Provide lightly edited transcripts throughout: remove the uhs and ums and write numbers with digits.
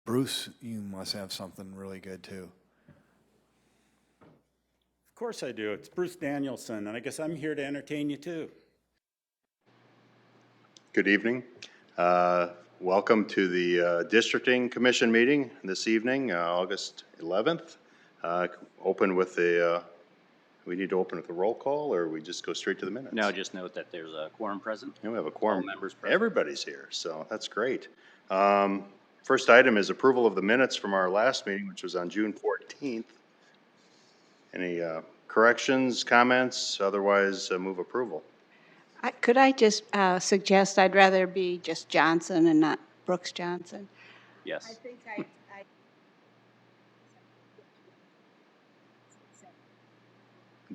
Bruce, you must have something really good too. Of course I do. It's Bruce Danielson, and I guess I'm here to entertain you too. Good evening. Welcome to the Districting Commission meeting this evening, August 11th. Open with a, we need to open with a roll call, or we just go straight to the minutes? No, just note that there's a quorum present. Yeah, we have a quorum. All members present. Everybody's here, so that's great. First item is approval of the minutes from our last meeting, which was on June 14th. Any corrections, comments? Otherwise, move approval. Could I just suggest I'd rather be just Johnson and not Brooks Johnson? Yes. I think I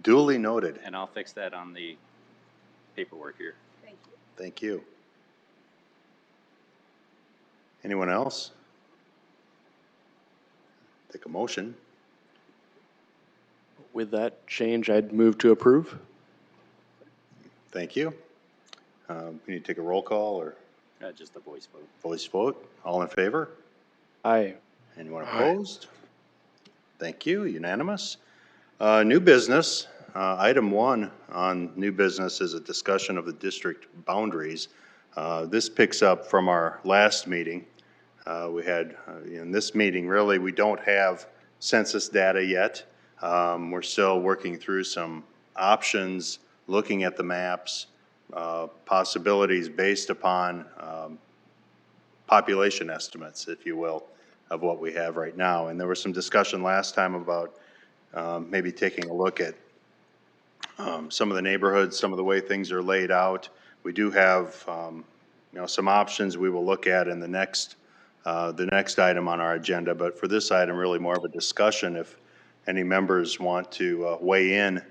Duly noted. And I'll fix that on the paperwork here. Thank you. Thank you. Anyone else? Take a motion. With that change, I'd move to approve. Thank you. We need to take a roll call or Just a voice vote. voice vote. All in favor? Aye. Anyone opposed? Thank you. Unanimous. New business. Item 1 on new business is a discussion of the district boundaries. This picks up from our last meeting. We had, in this meeting, really, we don't have census data yet. We're still working through some options, looking at the maps, possibilities based upon population estimates, if you will, of what we have right now. And there was some discussion last time about maybe taking a look at some of the neighborhoods, some of the way things are laid out. We do have some options we will look at in the next item on our agenda. But for this item, really more of a discussion. If any members want to weigh in,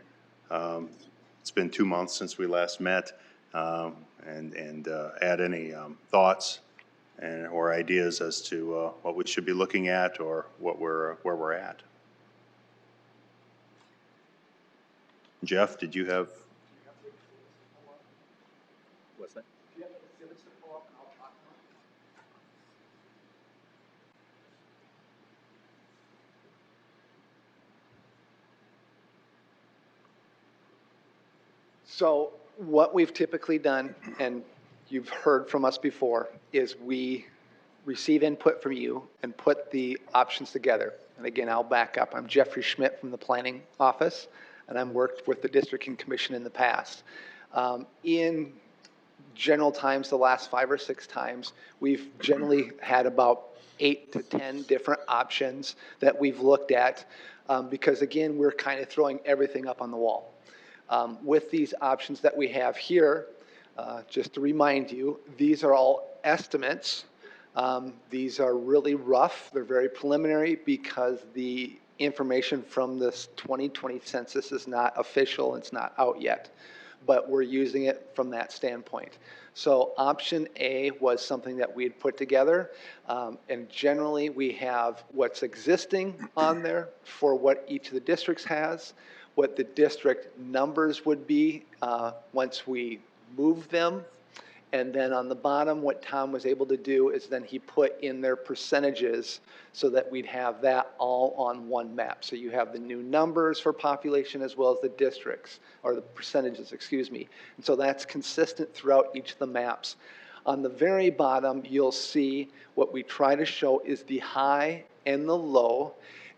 it's been 2 months since we last met, and add any thoughts or ideas as to what we should be looking at or where we're at. Jeff, did you have? What's that? So what we've typically done, and you've heard from us before, is we receive input from you and put the options together. And again, I'll back up. I'm Jeffrey Schmidt from the Planning Office, and I've worked with the District and Commission in the past. In general times, the last 5 or 6 times, we've generally had about 8 to 10 different options that we've looked at because, again, we're kind of throwing everything up on the wall. With these options that we have here, just to remind you, these are all estimates. These are really rough. They're very preliminary because the information from this 2020 census is not official. It's not out yet, but we're using it from that standpoint. So option A was something that we had put together, and generally we have what's existing on there for what each of the districts has, what the district numbers would be once we move them. And then on the bottom, what Tom was able to do is then he put in their percentages so that we'd have that all on one map. So you have the new numbers for population as well as the districts, or the percentages, excuse me. And so that's consistent throughout each of the maps. On the very bottom, you'll see what we try to show is the high and the low.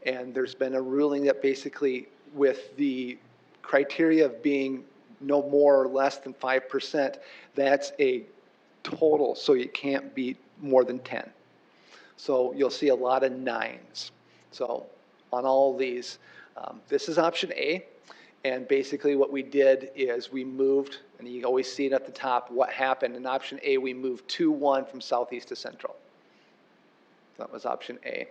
And there's been a ruling that basically with the criteria of being no more or less than 5%, that's a total, so you can't be more than 10. So you'll see a lot of 9s. So on all these, this is option A, and basically what we did is we moved, and you always see it at the top, what happened. In option A, we moved 2-1 from southeast to central. That was option A.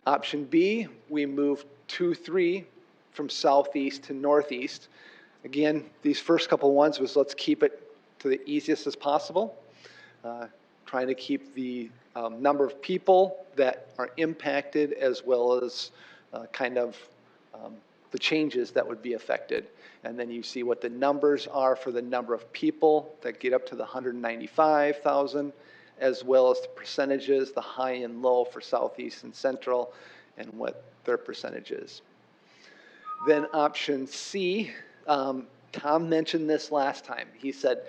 Option B, we moved 2-3 from southeast to northeast. Again, these first couple ones was let's keep it to the easiest as possible, trying to keep the number of people that are impacted as well as the changes that would be affected. And then you see what the numbers are for the number of people that get up to the 195,000, as well as the percentages, the high and low for Southeast and Central, and what their percentage is. Then option C, Tom mentioned this last time. He said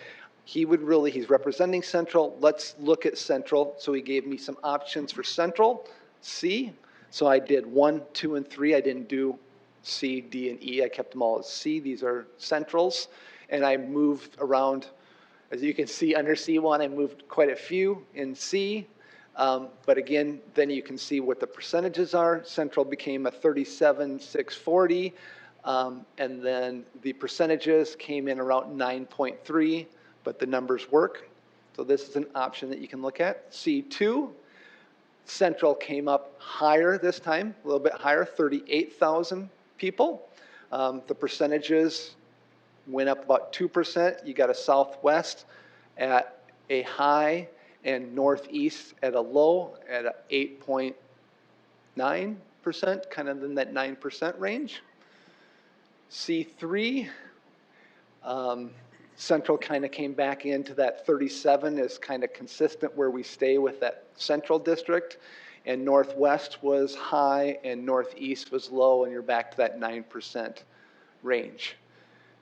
he's representing Central. Let's look at Central. So he gave me some options for Central, C. So I did 1, 2, and 3. I didn't do C, D, and E. I kept them all as C. These are Centrals. And I moved around, as you can see under C1, I moved quite a few in C. But again, then you can see what the percentages are. Central became a 37,640. And then the percentages came in around 9.3, but the numbers work. So this is an option that you can look at. C2, Central came up higher this time, a little bit higher, 38,000 people. The percentages went up about 2%. You got a Southwest at a high and Northeast at a low at a 8.9%, kind of in that 9% range. C3, Central kind of came back into that 37 is kind of consistent where we stay with that Central District. And Northwest was high and Northeast was low, and you're back to that 9% range.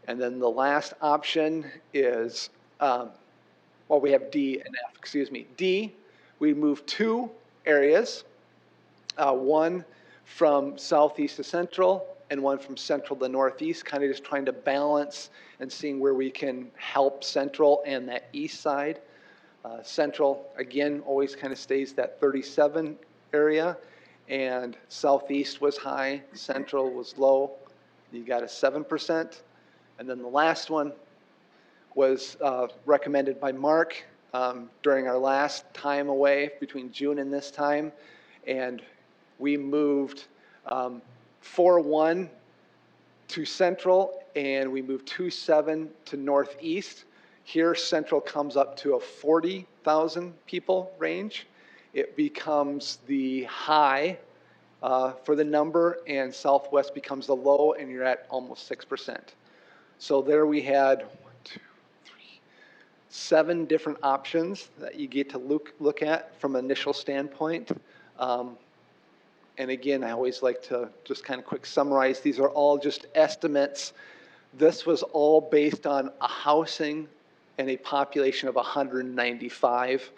And then the last option is, we have D and F, excuse me. D, we moved 2 areas, one from Southeast to Central and one from Central to Northeast, kind of just trying to balance and seeing where we can help Central and that east side. Central, again, always kind of stays that 37 area, and Southeast was high, Central was low. You got a 7%. And then the last one was recommended by Mark during our last time away between June and this time. And we moved 4-1 to Central, and we moved 2-7 to Northeast. Here, Central comes up to a 40,000 people range. It becomes the high for the number, and Southwest becomes the low, and you're at almost 6%. So there we had 7 different options that you get to look at from an initial standpoint. And again, I always like to just kind of quick summarize. These are all just estimates. This was all based on a housing and a population of 195.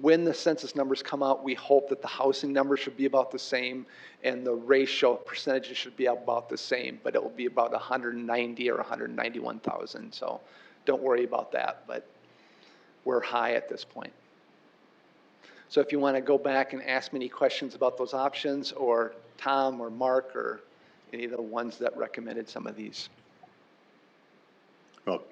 When the census numbers come out, we hope that the housing numbers should be about the same and the ratio percentages should be about the same, but it will be about 190 or 191,000. So don't worry about that, but we're high at this point. So if you want to go back and ask me any questions about those options, or Tom or Mark or any of the ones that recommended some of these. Well,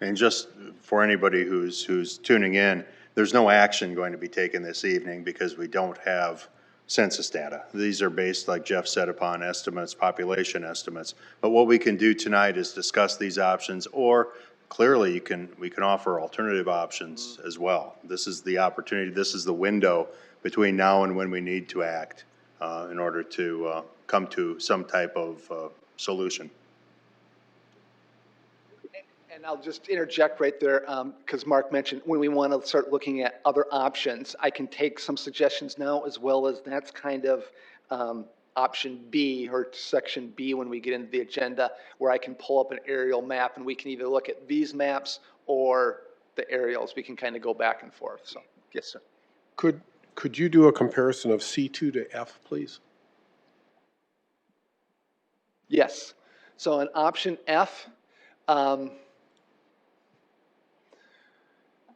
and just for anybody who's tuning in, there's no action going to be taken this evening because we don't have census data. These are based, like Jeff said, upon estimates, population estimates. But what we can do tonight is discuss these options, or clearly we can offer alternative options as well. This is the opportunity, this is the window between now and when we need to act in order to come to some type of solution. And I'll just interject right there, because Mark mentioned when we want to start looking at other options, I can take some suggestions now, as well as that's kind of option B or section B when we get into the agenda, where I can pull up an aerial map and we can either look at these maps or the aerials. We can kind of go back and forth. So, yes, sir. Could you do a comparison of C2 to F, please? Yes. So in option F,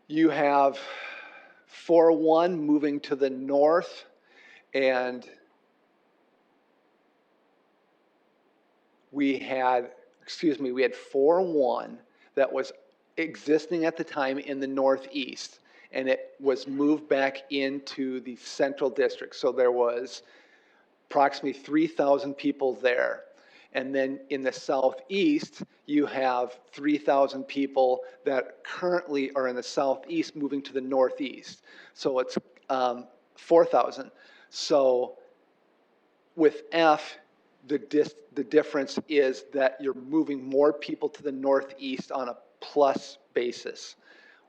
you have 4-1 moving to the north, and we had 4-1 that was existing at the time in the northeast, and it was moved back into the central district. So there was approximately 3,000 people there. And then in the southeast, you have 3,000 people that currently are in the southeast moving to the northeast. So it's 4,000. So with F, the difference is that you're moving more people to the northeast on a plus basis.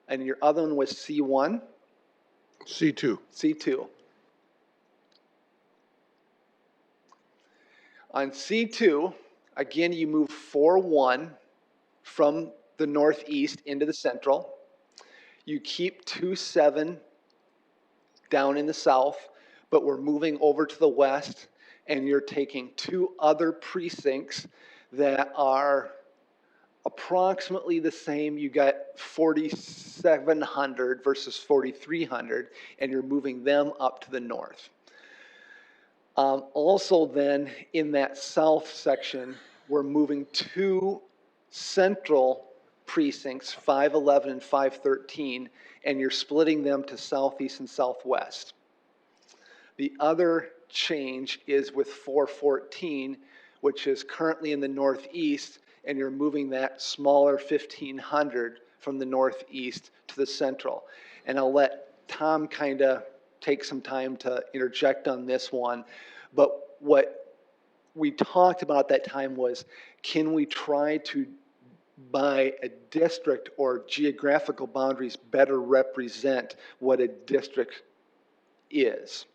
and your other one was C1, C2. C2. On C2, again, you move 4-1 from the northeast into the central. You keep 2-7 down in the south, but we're moving over to the west, and you're taking two other precincts that are approximately the same. You got 4,700 versus 4,300, and you're moving them up to the north. Also then, in that south section, we're moving two central precincts, 511 and 513, and you're splitting them to southeast and southwest. The other change is with 414, which is currently in the northeast, and you're moving that smaller 1,500 from the northeast to the central. And I'll let Tom kind of take some time to interject on this one. But what we talked about at that time was, can we try to, by a district or geographical boundaries, better represent what a district is?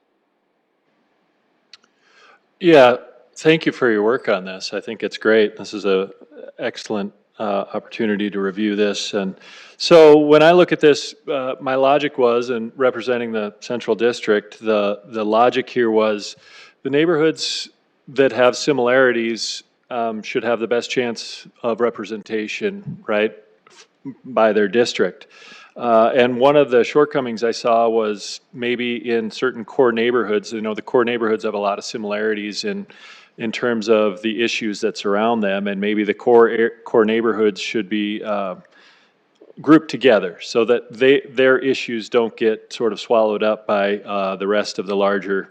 Yeah, thank you for your work on this. I think it's great. This is a excellent opportunity to review this. And so when I look at this, my logic was, in representing the central district, the logic here was the neighborhoods that have similarities should have the best chance of representation, right, by their district. And one of the shortcomings I saw was maybe in certain core neighborhoods. You know, the core neighborhoods have a lot of similarities in terms of the issues that surround them, and maybe the core neighborhoods should be grouped together so that their issues don't get sort of swallowed up by the rest of the larger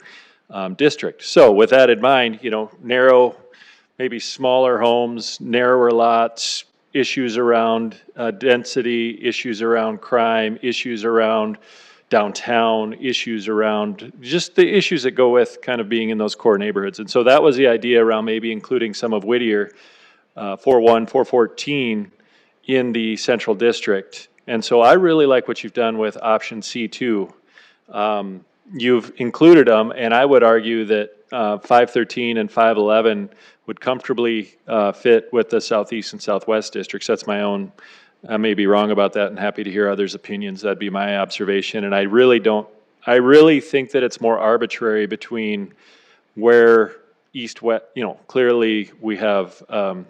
district. So with that in mind, you know, narrow, maybe smaller homes, narrower lots, issues around density, issues around crime, issues around downtown, issues around just the issues that go with kind of being in those core neighborhoods. And so that was the idea around maybe including some of Whittier, 4-1, 414 in the central district. And so I really like what you've done with option C2. You've included them, and I would argue that 513 and 511 would comfortably fit with the southeast and southwest districts. That's my own. I may be wrong about that, and happy to hear others' opinions. That'd be my observation. And I really think that it's more arbitrary between where east, west, you know, clearly we have, you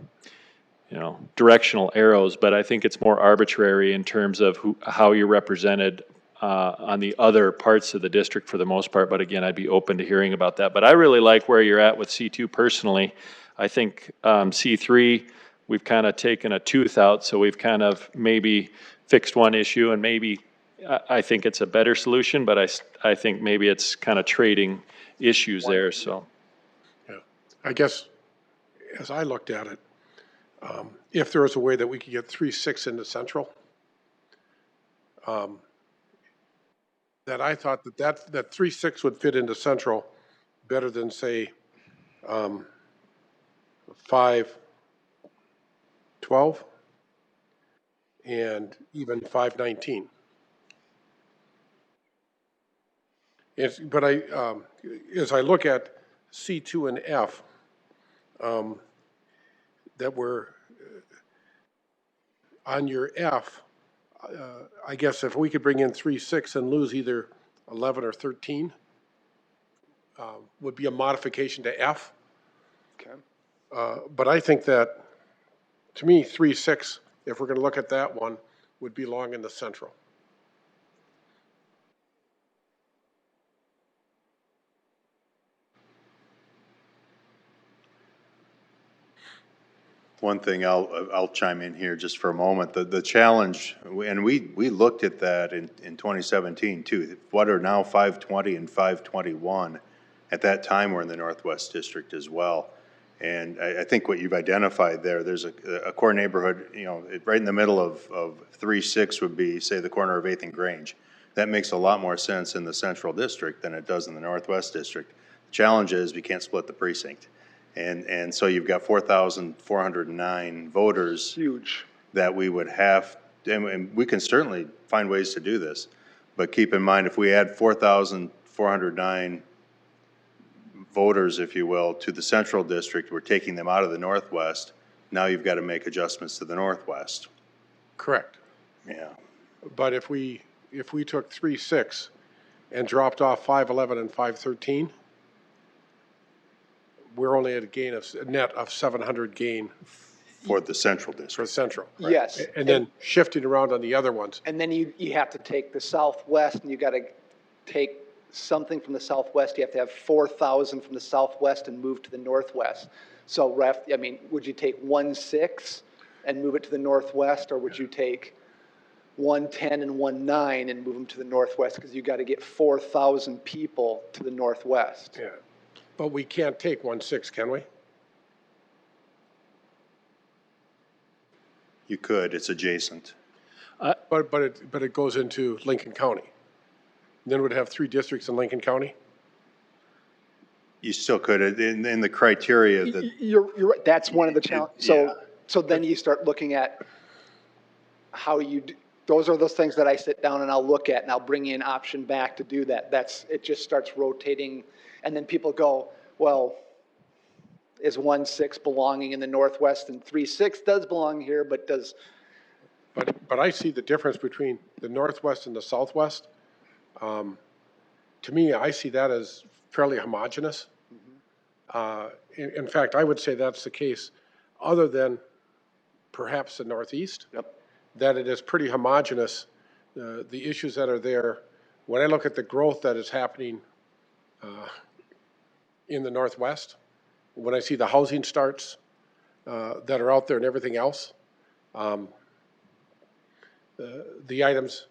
know, directional arrows, but I think it's more arbitrary in terms of how you're represented on the other parts of the district for the most part. But again, I'd be open to hearing about that. But I really like where you're at with C2 personally. I think C3, we've kind of taken a tooth out, so we've kind of maybe fixed one issue, and maybe I think it's a better solution, but I think maybe it's kind of trading issues there, so. Yeah. I guess, as I looked at it, if there was a way that we could get 3-6 into central, that I thought that 3-6 would fit into central better than, say, 512 and even 519. But as I look at C2 and F, that were on your F, I guess if we could bring in 3-6 and lose either 11 or 13, would be a modification to F. Okay. But I think that, to me, 3-6, if we're going to look at that one, would belong in the central. One thing I'll chime in here just for a moment. The challenge, and we looked at that in 2017 too. What are now 520 and 521 at that time were in the Northwest District as well. And I think what you've identified there's a core neighborhood, you know, right in the middle of 3-6 would be, say, the corner of 8th and Grange. That makes a lot more sense in the Central District than it does in the Northwest District. The challenge is we can't split the precinct. And so you've got 4,409 voters. Huge. That we would have and we can certainly find ways to do this, but keep in mind, if we add 4,409 voters, if you will, to the central district, we're taking them out of the northwest. Now you've got to make adjustments to the northwest. Correct. Yeah. But if we took 3-6 and dropped off 511 and 513, we're only at a net of 700 gain For the central for district. central. Yes. And then shifting around on the other ones. And then you have to take the southwest, and you got to take something from the southwest. You have to have 4,000 from the southwest and move to the northwest. So would you take 1-6 and move it to the northwest, or would you take 110 and 19 and move them to the northwest? Because you got to get 4,000 people to the northwest. Yeah. But we can't take 1-6, can we? You could, it's adjacent. But it goes into Lincoln County. Then we'd have 3 districts in Lincoln County? You still could, in the criteria that, You're right. That's one of the challenges. Yeah. So then you start looking at how those are those things that I sit down and I'll look at, and I'll bring you an option back to do that. It just starts rotating, and then people go, well, is 1-6 belonging in the northwest, and 3-6 does belong here, but does. But I see the difference between the northwest and the southwest. To me, I see that as fairly homogeneous. In fact, I would say that's the case, other than perhaps the northeast. Yep. That it is pretty homogeneous, the issues that are there. When I look at the growth that is happening in the northwest, when I see the housing starts that are out there and everything else, the items,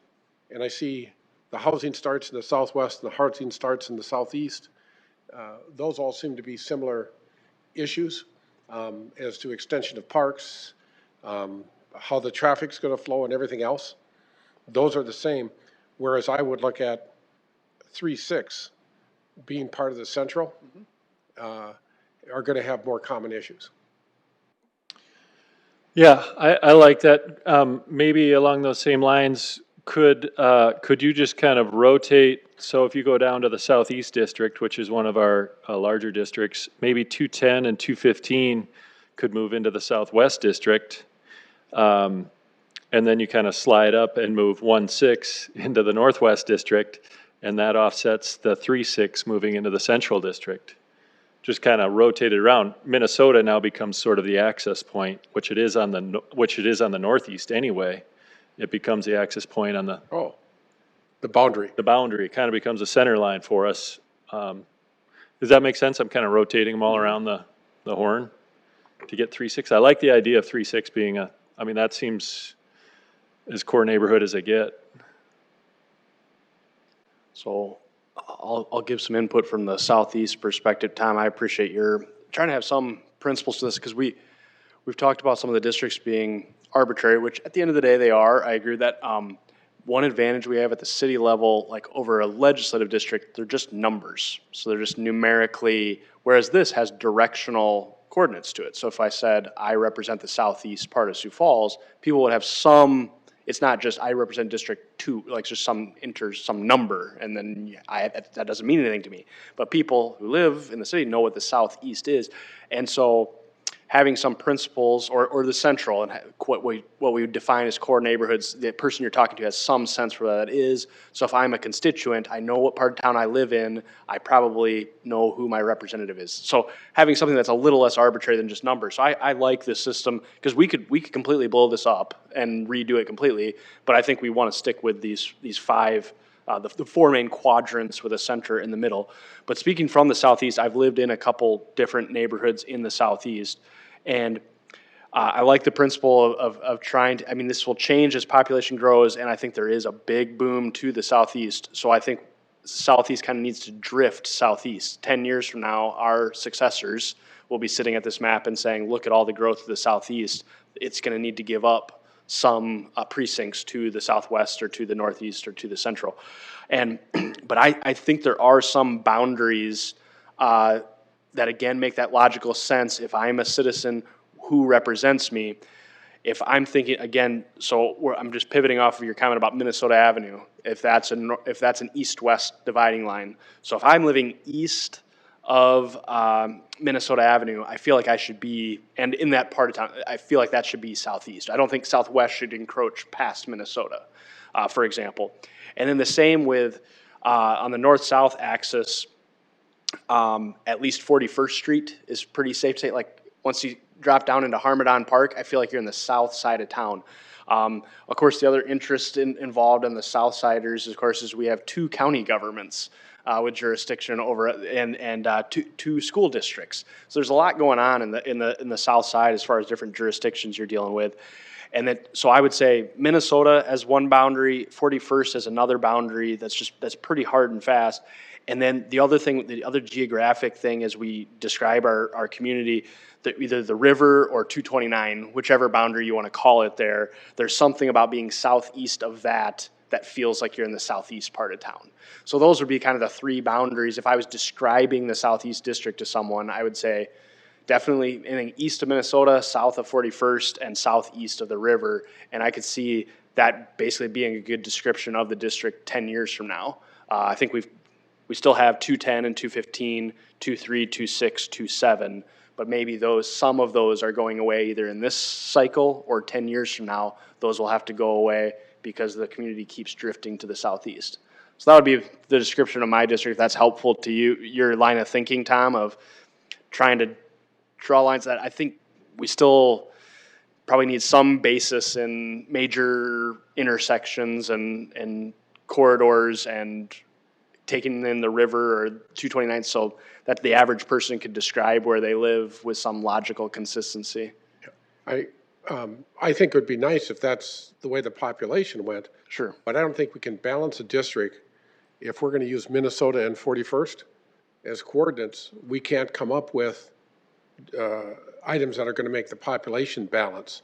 and I see the housing starts in the southwest and the housing starts in the southeast, those all seem to be similar issues as to extension of parks, how the traffic's going to flow and everything else. Those are the same, whereas I would look at 3-6 being part of the central are going to have more common issues. Yeah, I like that. Maybe along those same lines, could you just kind of rotate? So if you go down to the Southeast District, which is one of our larger districts, maybe 210 and 215 could move into the Southwest District. And then you kind of slide up and move 1-6 into the Northwest District, and that offsets the 3-6 moving into the Central District. Just kind of rotate it around. Minnesota now becomes sort of the access point, which it is on the Northeast anyway. It becomes the access point on The boundary. the boundary. It kind of becomes a center line for us. Does that make sense? I'm kind of rotating them all around the horn to get 3-6. I like the idea of 3-6 being that seems as core neighborhood as they get. So I'll give some input from the southeast perspective. Tom, I appreciate your trying to have some principles to this, because we've talked about some of the districts being arbitrary, which at the end of the day they are. I agree with that. One advantage we have at the city level, like over a legislative district, they're just numbers. So they're just numerically, whereas this has directional coordinates to it. So if I said I represent the southeast part of Sioux Falls, people would have some. It's not just I represent District 2, like just some number, and then that doesn't mean anything to me. But people who live in the city know what the southeast is, and so having some principles, or the central, and what we would define as core neighborhoods, the person you're talking to has some sense for what that is. So if I'm a constituent, I know what part of town I live in, I probably know who my representative is. So having something that's a little less arbitrary than just numbers. So I like this system, because we could completely blow this up and redo it completely, but I think we want to stick with these 5, the 4 main quadrants with a center in the middle. But speaking from the southeast, I've lived in a couple different neighborhoods in the southeast, and I like the principle of trying to, this will change as population grows, and I think there is a big boom to the southeast. So I think southeast kind of needs to drift southeast. 10 years from now, our successors will be sitting at this map and saying, look at all the growth of the southeast. It's going to need to give up some precincts to the southwest or to the northeast or to the central. But I think there are some boundaries that again make that logical sense. If I'm a citizen who represents me, if I'm thinking, again, I'm just pivoting off of your comment about Minnesota Avenue, if that's an east-west dividing line. So if I'm living east of Minnesota Avenue, I feel like I should be, and in that part of town, I feel like that should be southeast. I don't think southwest should encroach past Minnesota, for example. And then the same with, on the north-south axis, at least 41st Street is pretty safe to say. Like, once you drop down into Harmadon Park, I feel like you're in the south side of town. Of course, the other interest involved in the south siders, of course, is we have 2 county governments with jurisdiction over and 2 school districts. So there's a lot going on in the south side as far as different jurisdictions you're dealing with. And so I would say Minnesota as one boundary, 41st as another boundary. That's pretty hard and fast. And then the other geographic thing as we describe our community, either the river or 229, whichever boundary you want to call it there's something about being southeast of that feels like you're in the southeast part of town. So those would be kind of the 3 boundaries. If I was describing the southeast district to someone, I would say definitely anything east of Minnesota, south of 41st, and southeast of the river. And I could see that basically being a good description of the district 10 years from now. I think we still have 210 and 215, 23, 26, 27, but maybe some of those are going away either in this cycle or 10 years from now. Those will have to go away because the community keeps drifting to the southeast. So that would be the description of my district. If that's helpful to you, your line of thinking, Tom, of trying to draw lines that I think we still probably need some basis in major intersections and corridors and taking in the river or 229, so that the average person could describe where they live with some logical consistency. I think it would be nice if that's the way the population went. Sure. But I don't think we can balance a district if we're going to use Minnesota and 41st as coordinates. We can't come up with items that are going to make the population balance.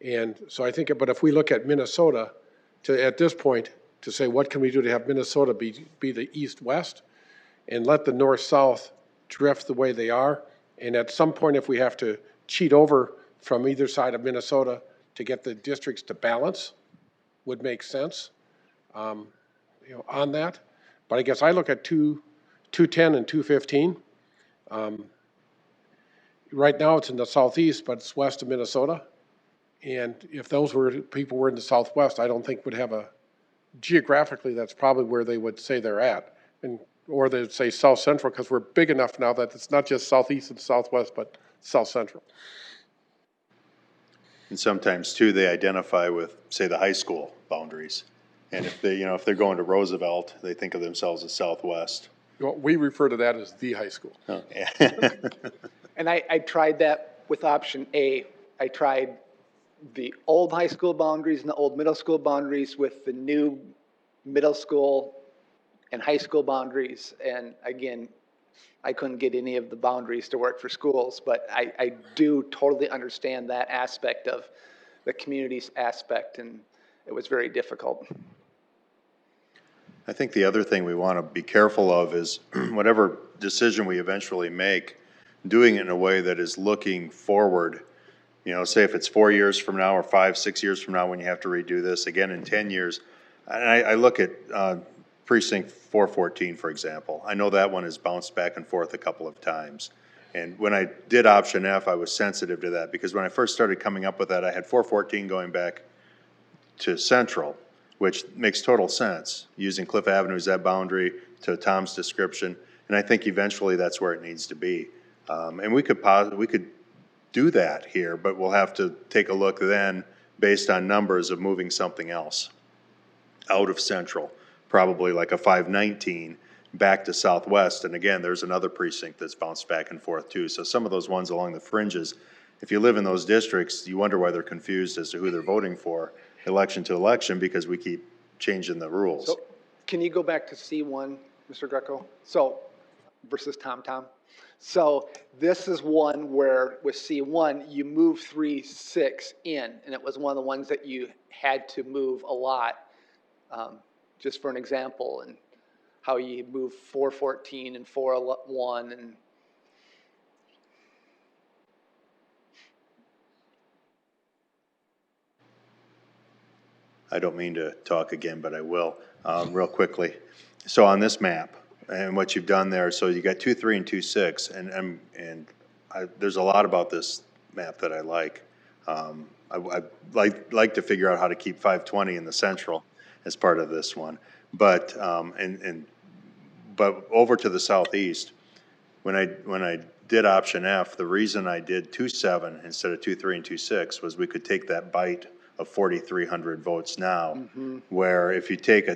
And so I think, but if we look at Minnesota at this point, to say what can we do to have Minnesota be the east-west and let the north-south drift the way they are. And at some point, if we have to cheat over from either side of Minnesota to get the districts to balance, would make sense, on that. But I guess I look at 210 and 215. Right now it's in the southeast, but it's west of Minnesota. And if those people were in the southwest, I don't think would have geographically, that's probably where they would say they're at. Or they'd say south central, because we're big enough now that it's not just southeast and southwest, but south central. And sometimes too, they identify with, say, the high school boundaries. And if they're going to Roosevelt, they think of themselves as southwest. Well, we refer to that as the high school. Oh, yeah. And I tried that with option A. I tried the old high school boundaries and the old middle school boundaries with the new middle school and high school boundaries. And again, I couldn't get any of the boundaries to work for schools, but I do totally understand that aspect of the community's aspect, and it was very difficult. I think the other thing we want to be careful of is whatever decision we eventually make, doing it in a way that is looking forward. Say if it's 4 years from now or 5, 6 years from now when you have to redo this again in 10 years. And I look at precinct 414, for example. I know that one has bounced back and forth a couple of times. And when I did option F, I was sensitive to that because when I first started coming up with that, I had 414 going back to Central, which makes total sense, using Cliff Avenue as that boundary to Tom's description. And I think eventually that's where it needs to be. And we could do that here, but we'll have to take a look then based on numbers of moving something else out of Central, probably like a 519 back to Southwest. And again, there's another precinct that's bounced back and forth too. So some of those ones along the fringes, if you live in those districts, you wonder why they're confused as to who they're voting for election to election because we keep changing the rules. So can you go back to C1, Mr. Greco? So versus Tom. So this is one where with C1, you move 3-6 in, and it was one of the ones that you had to move a lot, just for an example, and how you move 414 and 401 and I don't mean to talk again, but I will, real quickly. So on this map, and what you've done there, so you got 2-3 and 2-6, and there's a lot about this map that I like. I like to figure out how to keep 520 in the central as part of this one. But, but over to the southeast, when I did option F, the reason I did 2-7 instead of 2-3 and 2-6 was we could take that bite of 4,300 votes now, where if you take a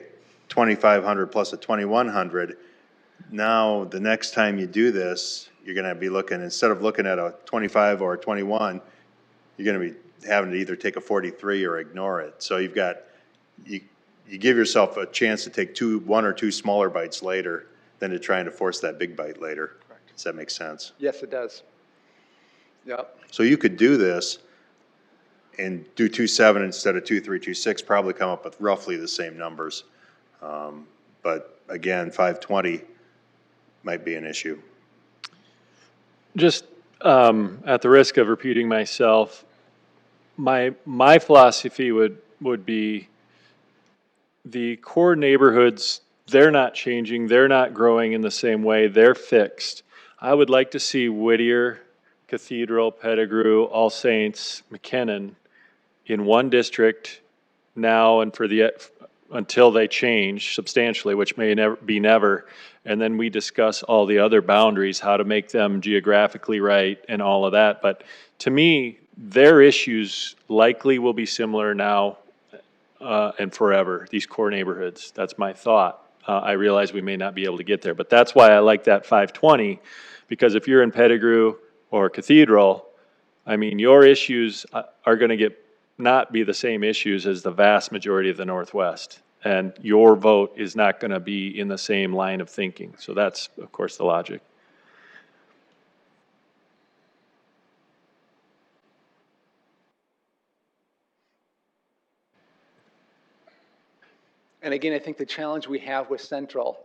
2,500 plus a 2,100, now the next time you do this, you're gonna be looking, instead of looking at a 25 or a 21, you're gonna be having to either take a 43 or ignore it. So you've got, you give yourself a chance to take one or two smaller bites later than to trying to force that big bite later. Does that make sense? Yes, it does. Yep. So you could do this and do 2-7 instead of 2-3, 2-6, probably come up with roughly the same numbers. But again, 520 might be an issue. Just at the risk of repeating myself, my philosophy would be the core neighborhoods, they're not changing, they're not growing in the same way, they're fixed. I would like to see Whittier, Cathedral, Pettigrew, All Saints, McKinnon in one district now and until they change substantially, which may never be never, and then we discuss all the other boundaries, how to make them geographically right and all of that. But to me, their issues likely will be similar now and forever, these core neighborhoods. That's my thought. I realize we may not be able to get there, but that's why I like that 520, because if you're in Pettigrew or Cathedral, I mean, your issues are going to not be the same issues as the vast majority of the Northwest. And your vote is not going to be in the same line of thinking. So that's, of course, the logic. And again, I think the challenge we have with Central,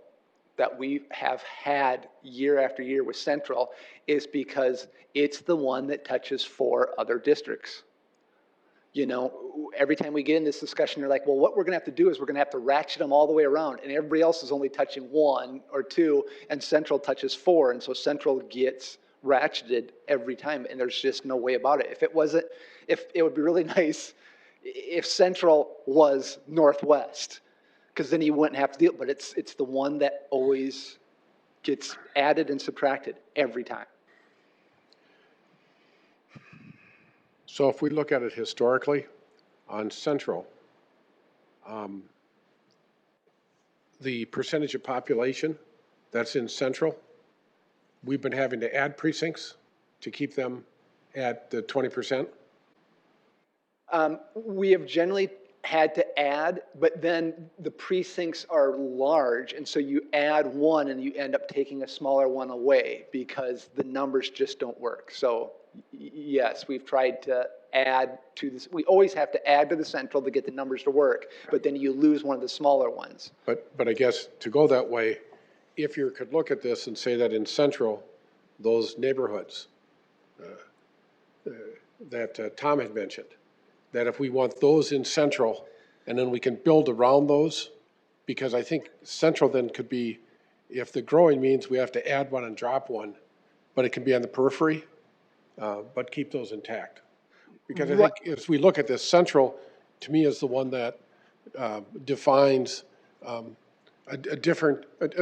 that we have had year after year with Central, is because it's the one that touches 4 other districts. You know, every time we get in this discussion, they're like, well, what we're gonna have to do is we're gonna have to ratchet them all the way around, and everybody else is only touching 1 or 2, and Central touches 4, and so Central gets ratcheted every time, and there's just no way about it. If it would be really nice if Central was Northwest, because then you wouldn't have to deal, but it's the one that always gets added and subtracted every time. So if we look at it historically, on Central, the percentage of population that's in Central, we've been having to add precincts to keep them at the 20%. We have generally had to add, but then the precincts are large, and so you add one and you end up taking a smaller one away because the numbers just don't work. So yes, we've tried to add to this. We always have to add to the Central to get the numbers to work, but then you lose one of the smaller ones. But I guess to go that way, if you could look at this and say that in Central, those neighborhoods that Tom had mentioned, that if we want those in Central, and then we can build around those, because I think Central then could be, if the growing means we have to add one and drop one, but it can be on the periphery, but keep those intact. Because I think as we look at this, Central, to me, is the one that defines an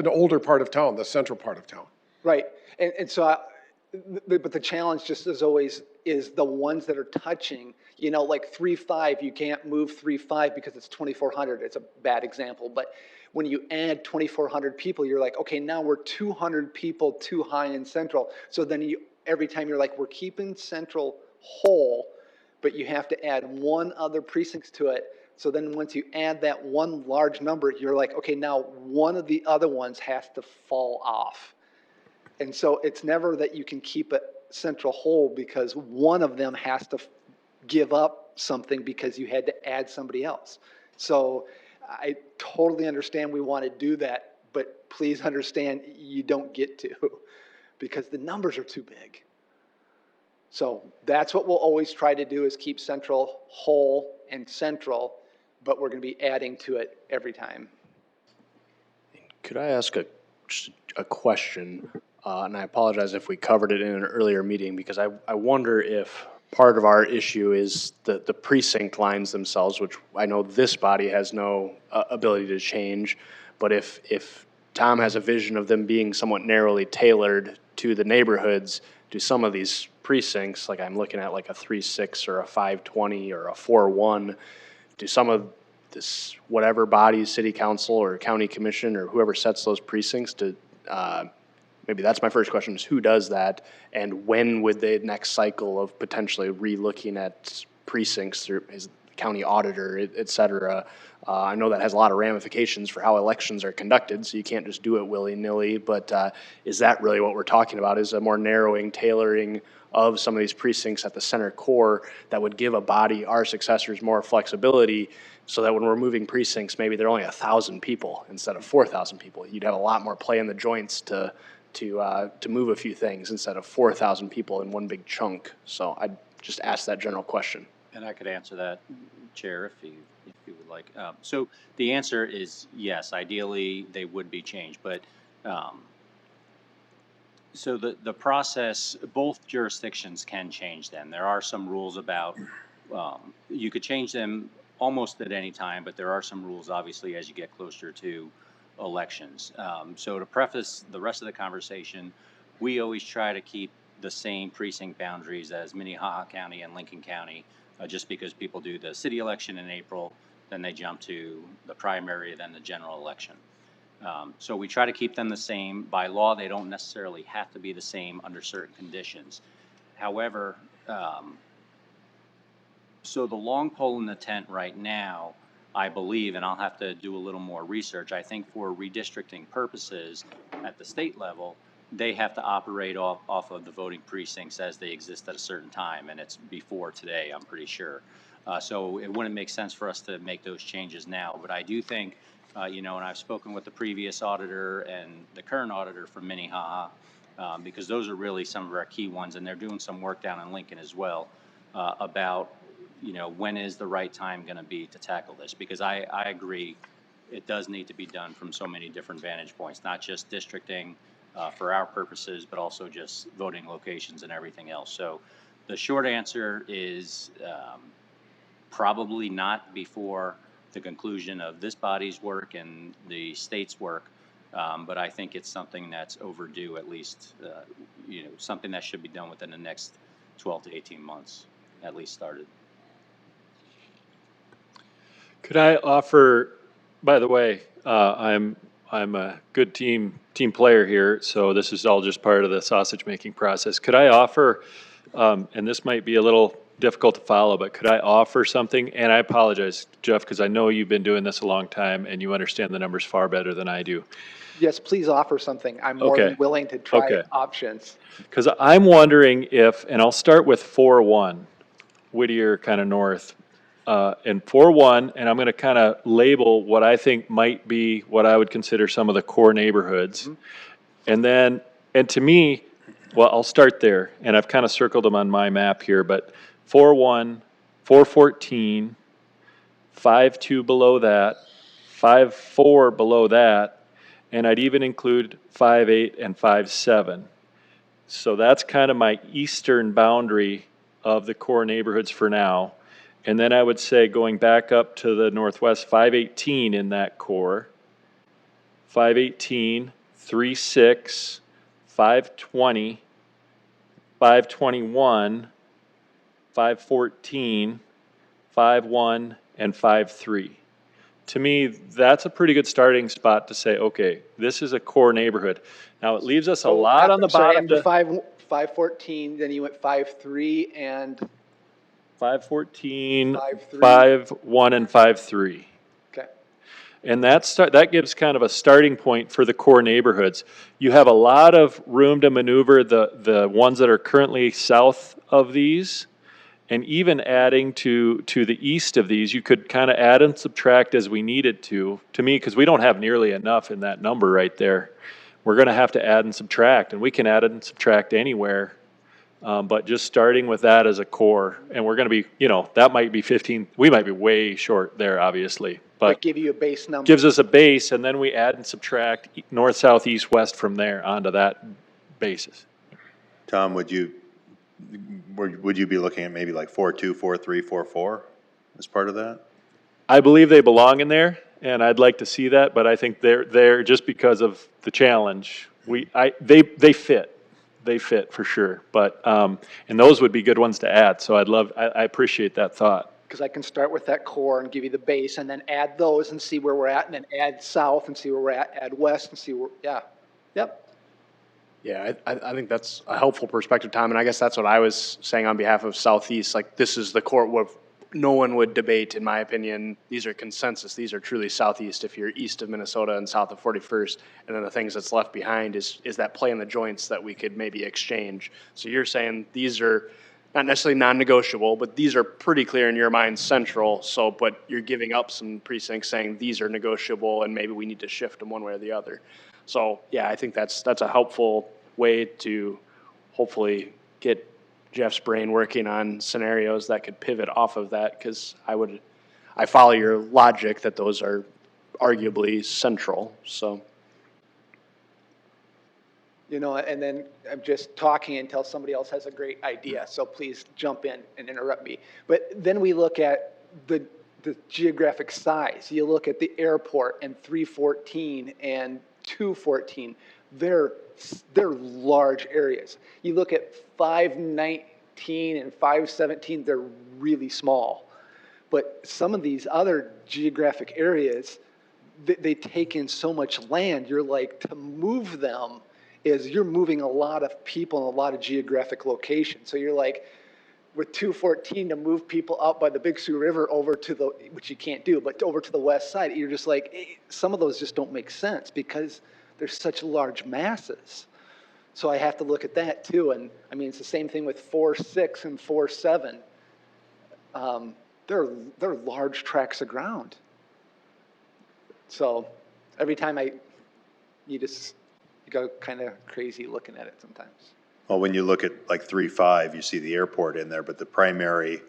older part of town, the central part of town. Right, and so, but the challenge just as always is the ones that are touching, you know, like 3-5, you can't move 3-5 because it's 2,400. It's a bad example, but when you add 2,400 people, you're like, okay, now we're 200 people too high in Central. So then every time you're like, we're keeping Central whole, but you have to add one other precinct to it. So then once you add that one large number, you're like, okay, now one of the other ones has to fall off. And so it's never that you can keep it Central whole because one of them has to give up something because you had to add somebody else. So I totally understand we want to do that, but please understand you don't get to because the numbers are too big. So that's what we'll always try to do is keep Central whole and central, but we're going to be adding to it every time. Could I ask just a question? And I apologize if we covered it in an earlier meeting, because I wonder if part of our issue is the precinct lines themselves, which I know this body has no ability to change. But if Tom has a vision of them being somewhat narrowly tailored to the neighborhoods, do some of these precincts, like I'm looking at like a 3-6 or a 520 or a 4-1, do some of this, whatever bodies, city council or county commission or whoever sets those precincts to, maybe that's my first question, is who does that? And when would the next cycle of potentially re-looking at precincts through his county auditor, et cetera? I know that has a lot of ramifications for how elections are conducted, so you can't just do it willy-nilly, but is that really what we're talking about, is a more narrowing, tailoring of some of these precincts at the center core that would give a body, our successors, more flexibility, so that when we're moving precincts, maybe they're only 1,000 people instead of 4,000 people. You'd have a lot more play in the joints to move a few things instead of 4,000 people in one big chunk. So I'd just ask that general question. And I could answer that, Chair, if you would like. So the answer is yes, ideally they would be changed, but so the process, both jurisdictions can change them. There are some rules about, you could change them almost at any time, but there are some rules, obviously, as you get closer to elections. So to preface the rest of the conversation, we always try to keep the same precinct boundaries as Minnehaha County and Lincoln County, just because people do the city election in April, then they jump to the primary, then the general election. So we try to keep them the same. By law, they don't necessarily have to be the same under certain conditions. However, so the long pole in the tent right now, I believe, and I'll have to do a little more research, I think for redistricting purposes at the state level, they have to operate off of the voting precincts as they exist at a certain time, and it's before today, I'm pretty sure. So it wouldn't make sense for us to make those changes now, but I do think, you know, and I've spoken with the previous auditor and the current auditor from Minnehaha, because those are really some of our key ones, and they're doing some work down in Lincoln as well, about, you know, when is the right time going to be to tackle this? Because I agree, it does need to be done from so many different vantage points, not just districting for our purposes, but also just voting locations and everything else. So the short answer is probably not before the conclusion of this body's work and the state's work, but I think it's something that's overdue, at least, you know, something that should be done within the next 12 to 18 months, at least started. Could I offer, by the way, I'm a good team player here, so this is all just part of the sausage making process. Could I offer, and this might be a little difficult to follow, but could I offer something? And I apologize, Jeff, because I know you've been doing this a long time and you understand the numbers far better than I do. Yes, please offer something. I'm more than willing to try options. Because I'm wondering if, and I'll start with 4-1, Whittier kind of north, and 4-1, and I'm going to kind of label what I think might be what I would consider some of the core neighborhoods. Mm-hmm. And then, and to me, well, I'll start there, and I've kind of circled them on my map here, but 4-1, 4-14, 5-2 below that, 5-4 below that, and I'd even include 5-8 and 5-7. So that's kind of my eastern boundary of the core neighborhoods for now. And then I would say going back up to the northwest, 5-18 in that core, 5-18, 3-6, 5-20, 5-21, 5-14, 5-1, and 5-3. To me, that's a pretty good starting spot to say, okay, this is a core neighborhood. Now, it leaves us a lot on the bottom. After 5-14, then you went 5-3 and 5-14, 5-1, and 5-3. Okay. And that gives kind of a starting point for the core neighborhoods. You have a lot of room to maneuver the ones that are currently south of these, and even adding to the east of these. You could kind of add and subtract as we needed to me, because we don't have nearly enough in that number right there. We're going to have to add and subtract, and we can add and subtract anywhere But just starting with that as a core, and we're gonna be, that might be 15, we might be way short there, obviously. But But give you a base number. gives us a base, and then we add and subtract north, south, east, west from there onto that basis. Tom, would you be looking at maybe like 4-2, 4-3, 4-4 as part of that? I believe they belong in there, and I'd like to see that, but I think they're just because of the challenge. They fit for sure, but, and those would be good ones to add, so I appreciate that thought. Because I can start with that core and give you the base and then add those and see where we're at, and then add south and see where we're at, add west and see where, yeah. Yep. Yeah, I think that's a helpful perspective, Tom, and I guess that's what I was saying on behalf of Southeast. Like, this is the core where no one would debate, in my opinion. These are consensus. These are truly Southeast if you're east of Minnesota and south of 41st. And then the things that's left behind is that play in the joints that we could maybe exchange. So you're saying these are not necessarily non-negotiable, but these are pretty clear in your mind central. So, but you're giving up some precincts saying these are negotiable and maybe we need to shift them one way or the other. So yeah, I think that's a helpful way to hopefully get Jeff's brain working on scenarios that could pivot off of that, because I follow your logic that those are arguably central, so. And then I'm just talking until somebody else has a great idea, so please jump in and interrupt me. But then we look at the geographic size. You look at the airport and 314 and 214. They're large areas. You look at 519 and 517, they're really small. But some of these other geographic areas, they take in so much land. You're like, to move them is you're moving a lot of people in a lot of geographic locations. So you're like, with 214 to move people out by the Big Sioux River over to the, which you can't do, but over to the west side, you're just like, some of those just don't make sense because there's such large masses. So I have to look at that too. And I mean, it's the same thing with 4-6 and 4-7. They're large tracts of ground. So every time you go kind of crazy looking at it sometimes. Well, when you look at like 3-5, you see the airport in there, but the primary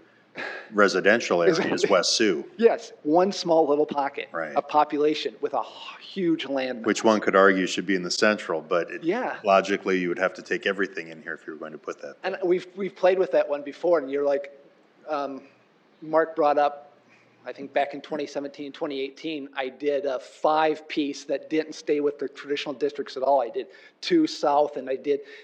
residential area is West Sioux. Yes, one small little pocket Right. of population with a huge land mass. Which one could argue should be in the central, but Yeah. logically, you would have to take everything in here if you were going to put that. And we've played with that one before, and you're like, Mark brought up, I think back in 2017, 2018, I did a 5-piece that didn't stay with the traditional districts at all. I did 2 south, and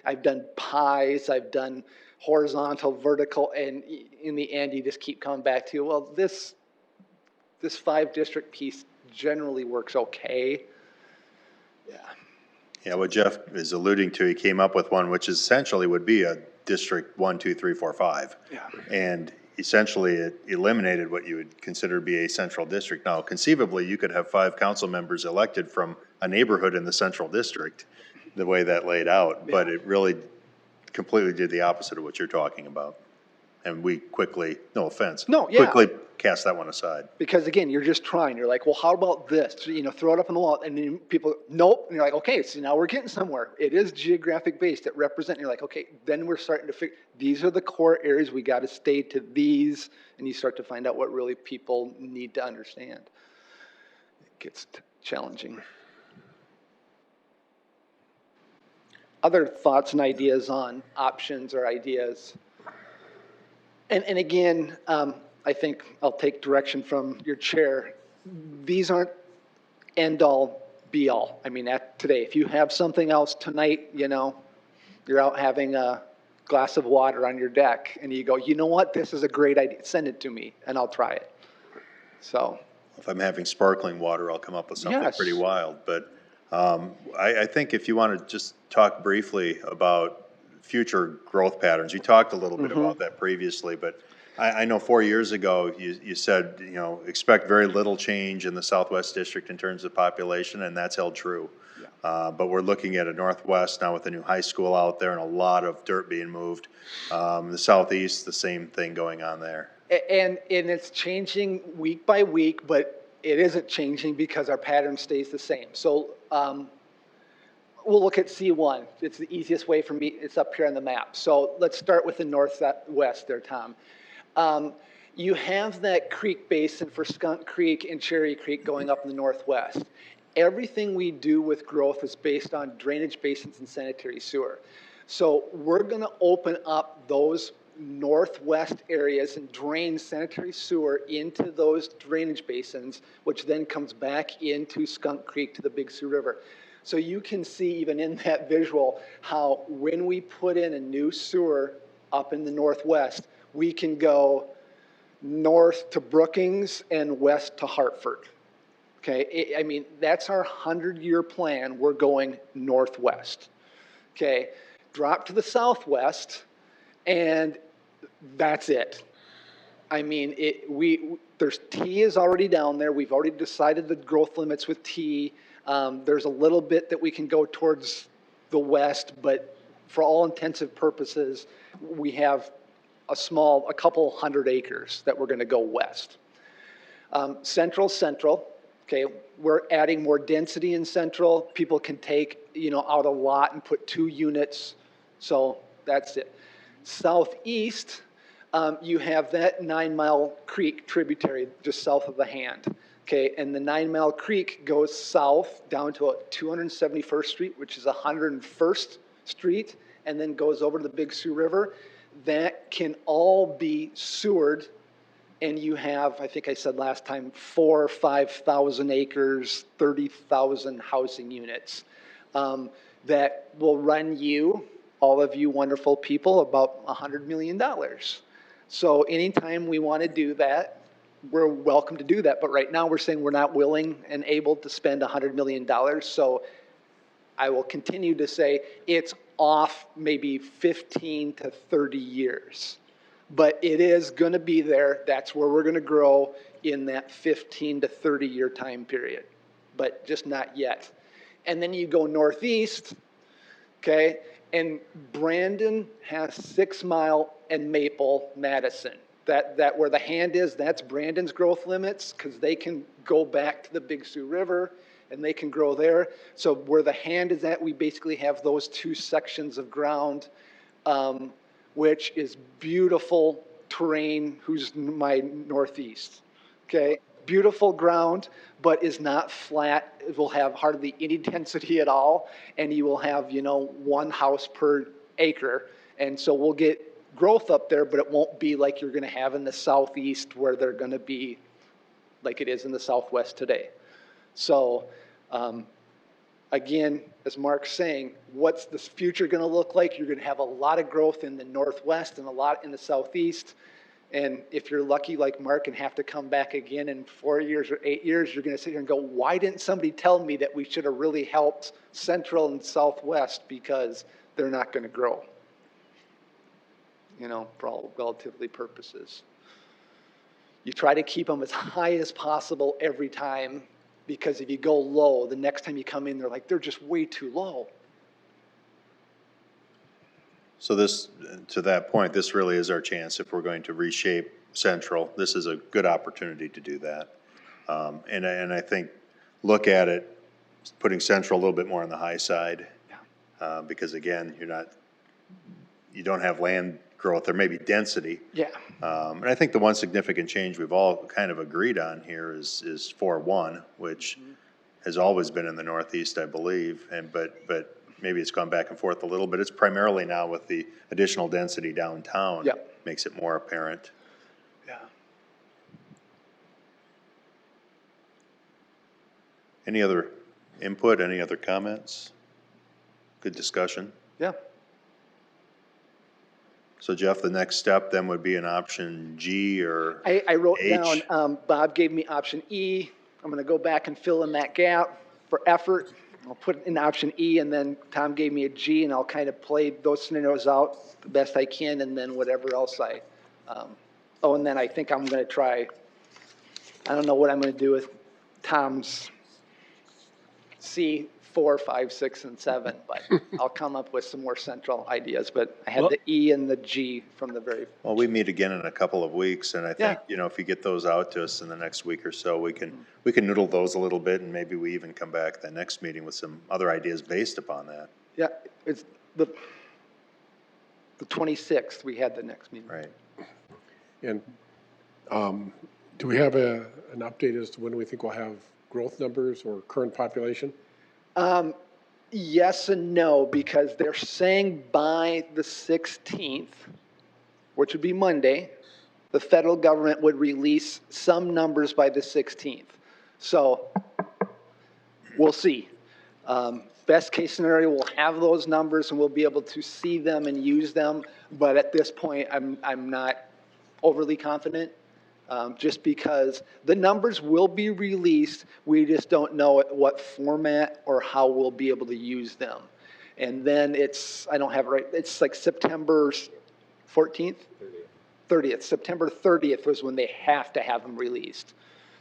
I've done pies, I've done horizontal, vertical, and in the end, you just keep coming back to, well, this 5-district piece generally works okay. Yeah. Yeah, what Jeff is alluding to, he came up with one which essentially would be a District 1, 2, 3, 4, 5. Yeah. And essentially it eliminated what you would consider to be a central district. Now, conceivably, you could have 5 council members elected from a neighborhood in the central district, the way that laid out, but it really completely did the opposite of what you're talking about. And we quickly, no offense. No, yeah. Quickly cast that one aside. Because again, you're just trying. You're like, well, how about this? Throw it up on the wall. And then people, nope. And you're like, okay, so now we're getting somewhere. It is geographic based. It represents, you're like, okay, then we're starting to figure, these are the core areas. We got to stay to these. And you start to find out what really people need to understand. It gets challenging. Other thoughts and ideas on options or ideas? And again, I think I'll take direction from your chair. These aren't end-all, be-all. I mean, today, if you have something else tonight, you're out having a glass of water on your deck, and you go, you know what, this is a great idea. Send it to me, and I'll try it. So. If I'm having sparkling water, I'll come up with something Yes. pretty wild. But I think if you want to just talk briefly about future growth patterns, you talked a little bit about that previously, but I know 4 years ago, you said, expect very little change in the Southwest District in terms of population, and that's held true. Yeah. But we're looking at a Northwest now with a new high school out there and a lot of dirt being moved. The Southeast, the same thing going on there. And it's changing week by week, but it isn't changing because our pattern stays the same. So we'll look at C1. It's the easiest way for me. It's up here on the map. So let's start with the northwest there, Tom. You have that creek basin for Skunk Creek and Cherry Creek going up in the northwest. Everything we do with growth is based on drainage basins and sanitary sewer. So we're going to open up those northwest areas and drain sanitary sewer into those drainage basins, which then comes back into Skunk Creek to the Big Sioux River. So you can see even in that visual how when we put in a new sewer up in the northwest, we can go north to Brookings and west to Hartford. Okay, I mean, that's our 100-year plan. We're going northwest. Okay, drop to the southwest, and that's it. I mean, there's T is already down there. We've already decided the growth limits with T. There's a little bit that we can go towards the west, but for all intensive purposes, we have a couple hundred acres that we're going to go west. Central, okay, we're adding more density in central. People can take, out a lot and put 2 units. So that's it. Southeast, you have that 9 Mile Creek tributary just south of the Hand. Okay, and the 9 Mile Creek goes south down to 271st Street, which is 101st Street, and then goes over to the Big Sioux River. That can all be sewered, and you have, I think I said last time, 4,000 or 5,000 acres, 30,000 housing units that will run you, all of you wonderful people, about $100 million. So anytime we want to do that, we're welcome to do that. But right now we're saying we're not willing and able to spend $100 million. So I will continue to say it's off maybe 15 to 30 years. But it is going to be there. That's where we're going to grow in that 15 to 30 year time period, but just not yet. And then you go northeast, okay, and Brandon has 6 Mile and Maple, Madison. That where the Hand is, that's Brandon's growth limits because they can go back to the Big Sioux River and they can grow there. So where the Hand is at, we basically have those 2 sections of ground, which is beautiful terrain, who's my northeast, okay? Beautiful ground, but is not flat. It will have hardly any density at all, and you will have, 1 house per acre. And so we'll get growth up there, but it won't be like you're gonna have in the southeast where they're gonna be like it is in the southwest today. So, again, as Mark's saying, what's the future going to look like? You're going to have a lot of growth in the northwest and a lot in the southeast. And if you're lucky like Mark and have to come back again in 4 years or 8 years, you're going to sit here and go, why didn't somebody tell me that we should have really helped central and southwest because they're not going to grow, for all relatively purposes. You try to keep them as high as possible every time. Because if you go low, the next time you come in, they're just way too low. So this, to that point, this really is our chance if we're going to reshape Central. This is a good opportunity to do that. And I think, look at it, putting Central a little bit more on the high side. Because again, you don't have land growth, there may be density. Yeah. And I think the one significant change we've all kind of agreed on here is 4-1, which has always been in the Northeast, I believe, but maybe it's gone back and forth a little bit. It's primarily now with the additional density downtown. Yep. Makes it more apparent. Yeah. Any other input, any other comments? Good discussion. Yeah. So Jeff, the next step then would be an option G or I wrote H. down, Bob gave me option E. I'm going to go back and fill in that gap for effort. I'll put in option E, and then Tom gave me a G, and I'll kind of play those scenarios out the best I can, and then whatever else and then I think I'm going to try, I don't know what I'm going to do with Tom's C, 4, 5, 6, and 7, but I'll come up with some more central ideas. But I had the E and the G from the very. Well, we meet again in a couple of weeks, and I think, Yeah. if you get those out to us in the next week or so, we can noodle those a little bit, and maybe we even come back the next meeting with some other ideas based upon that. Yeah, it's the 26th, we had the next meeting. Right. And do we have an update as to when we think we'll have growth numbers or current population? Yes and no, because they're saying by the 16th, which would be Monday, the federal government would release some numbers by the 16th. So we'll see. Best case scenario, we'll have those numbers and we'll be able to see them and use them. But at this point, I'm not overly confident, just because the numbers will be released. We just don't know at what format or how we'll be able to use them. And then I don't have it right, it's like September 14th? 30th. September 30th was when they have to have them released.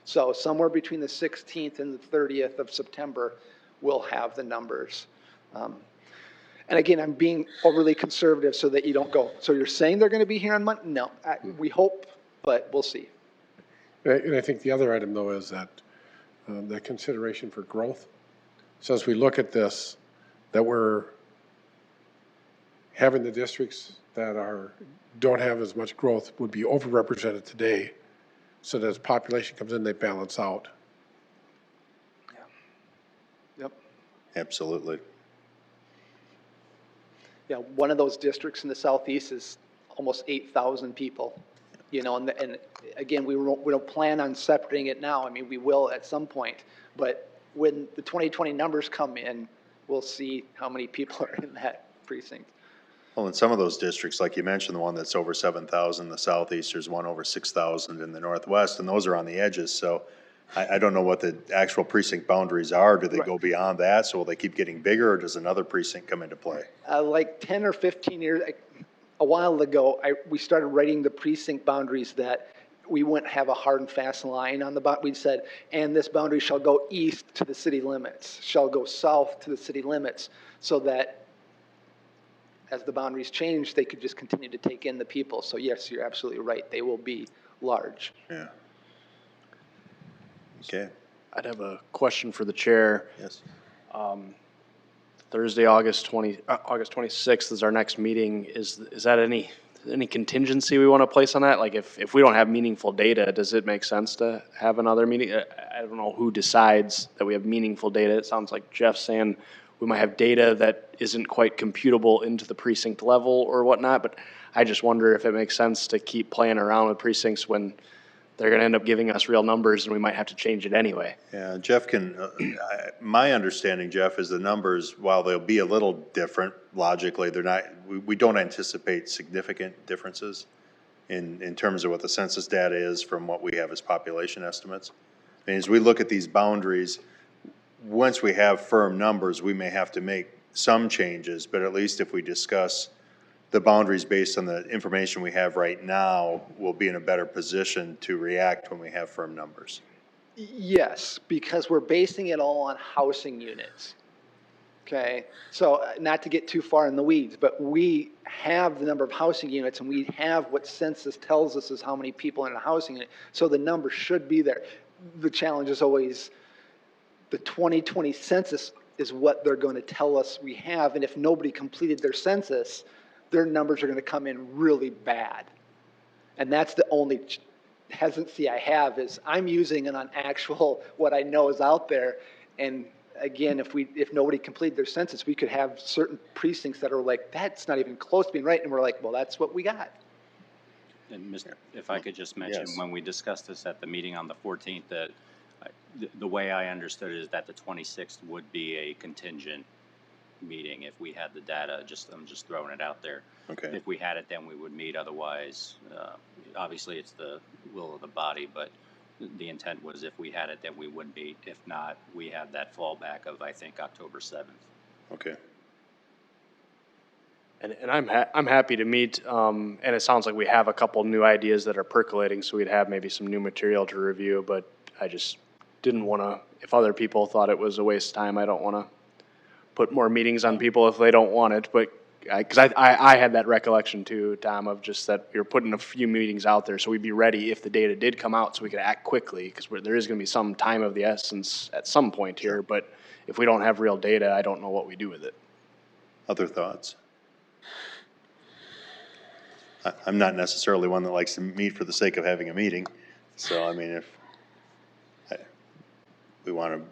So somewhere between the 16th and the 30th of September, we'll have the numbers. And again, I'm being overly conservative so that you don't go, so you're saying they're going to be here on Monday? No, we hope, but we'll see. And I think the other item, though, is that the consideration for growth. So as we look at this, that we're having the districts that don't have as much growth would be overrepresented today, so that as population comes in, they balance out. Yep. Absolutely. Yeah, one of those districts in the southeast is almost 8,000 people, and again, we don't plan on separating it now. I mean, we will at some point, but when the 2020 numbers come in, we'll see how many people are in that precinct. Well, in some of those districts, like you mentioned, the one that's over 7,000, the southeast, there's one over 6,000 in the northwest, and those are on the edges. So I don't know what the actual precinct boundaries are. Do they go beyond that? So will they keep getting bigger, or does another precinct come into play? Like 10 or 15 years, a while ago, we started writing the precinct boundaries that we wouldn't have a hard and fast line on the boundary. We said, and this boundary shall go east to the city limits, shall go south to the city limits, so that as the boundaries change, they could just continue to take in the people. So yes, you're absolutely right. They will be large. Yeah. Okay. I'd have a question for the chair. Yes. Thursday, August 26th is our next meeting. Is that any contingency we want to place on that? Like if we don't have meaningful data, does it make sense to have another meeting? I don't know who decides that we have meaningful data. It sounds like Jeff's saying we might have data that isn't quite computable into the precinct level or whatnot, but I just wonder if it makes sense to keep playing around with precincts when they're going to end up giving us real numbers and we might have to change it anyway. Yeah, Jeff my understanding, Jeff, is the numbers, while they'll be a little different logically, they're not, we don't anticipate significant differences in terms of what the census data is from what we have as population estimates. I mean, as we look at these boundaries, once we have firm numbers, we may have to make some changes, but at least if we discuss the boundaries based on the information we have right now, we'll be in a better position to react when we have firm numbers. Yes, because we're basing it all on housing units. Okay, so not to get too far in the weeds, but we have the number of housing units and we have what census tells us is how many people in a housing unit. So the number should be there. The challenge is always the 2020 census is what they're going to tell us we have. And if nobody completed their census, their numbers are going to come in really bad. And that's the only hesitancy I have is I'm using it on actual, what I know is out there. And again, if nobody completed their census, we could have certain precincts that are like, that's not even close to being right. And we're like, well, that's what we got. And Mr., if I could just mention, Yes. when we discussed this at the meeting on the 14th, that the way I understood it is that the 26th would be a contingent meeting if we had the data. I'm just throwing it out there. Okay. If we had it, then we would meet. Otherwise, obviously it's the will of the body, but the intent was if we had it, then we would meet. If not, we have that fallback of, I think, October 7th. Okay. And I'm happy to meet, and it sounds like we have a couple new ideas that are percolating, so we'd have maybe some new material to review, but I just didn't want to, if other people thought it was a waste of time, I don't want to put more meetings on people if they don't want it, but, because I had that recollection too, Tom, of just that you're putting a few meetings out there, so we'd be ready if the data did come out, so we could act quickly, because there is gonna be some time of the essence at some point here, but if we don't have real data, I don't know what we do with it. Other thoughts? I'm not necessarily one that likes to meet for the sake of having a meeting, so I mean, if we want to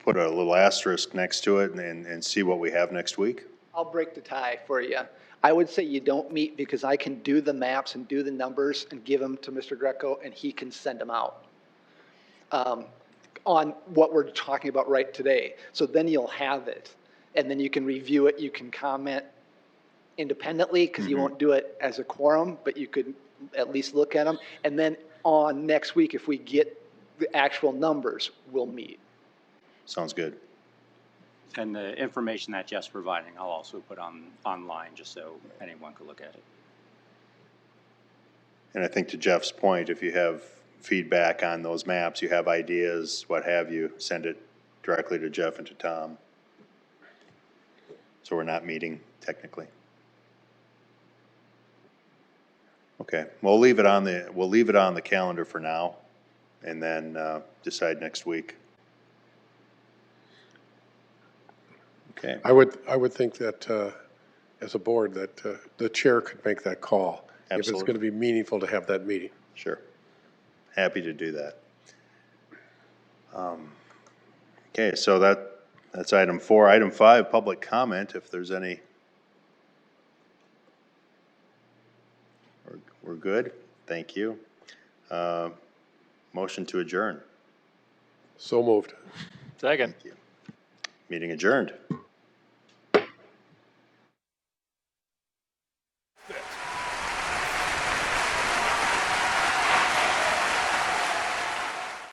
put a little asterisk next to it and see what we have next week. I'll break the tie for you. I would say you don't meet because I can do the maps and do the numbers and give them to Mr. Greco and he can send them out on what we're talking about right today. So then you'll have it and then you can review it, you can comment independently because you won't do it as a quorum, but you could at least look at them. And then on next week, if we get the actual numbers, we'll meet. Sounds good. And the information that Jeff's providing, I'll also put online just so anyone could look at it. And I think to Jeff's point, if you have feedback on those maps, you have ideas, what have you, send it directly to Jeff and to Tom. So we're not meeting technically. Okay, we'll leave it on the calendar for now and then decide next week. Okay. I would think that, as a board, that the chair could make that call. If it's Absolutely. going to be meaningful to have that meeting. Sure. Happy to do that. Okay, so that's item 4. Item 5, public comment, if there's any. We're good? Thank you. Motion to adjourn. So moved. Second. Thank you. Meeting adjourned.